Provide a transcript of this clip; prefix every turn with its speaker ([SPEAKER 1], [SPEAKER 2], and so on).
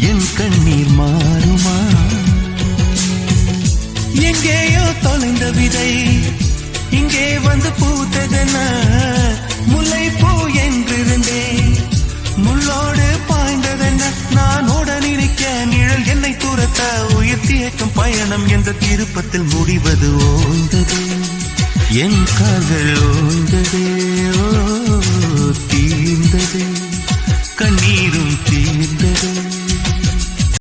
[SPEAKER 1] என் கண்ணீர் மாறுமா? எங்கேயோ தொலைந்த விதை இங்கே வந்து பூத்ததென முல்லை பூ என்றிருந்தேன், முள்ளோடு பாய்ந்ததென்ன நான் உடன் இருக்க நிழல் என்னை துரத்த உயிர் தியக்கும் பயணம் என்ற திருப்பத்தில் முடிவது ஓய்ந்தது, என் காதல் ஓய்ந்ததே.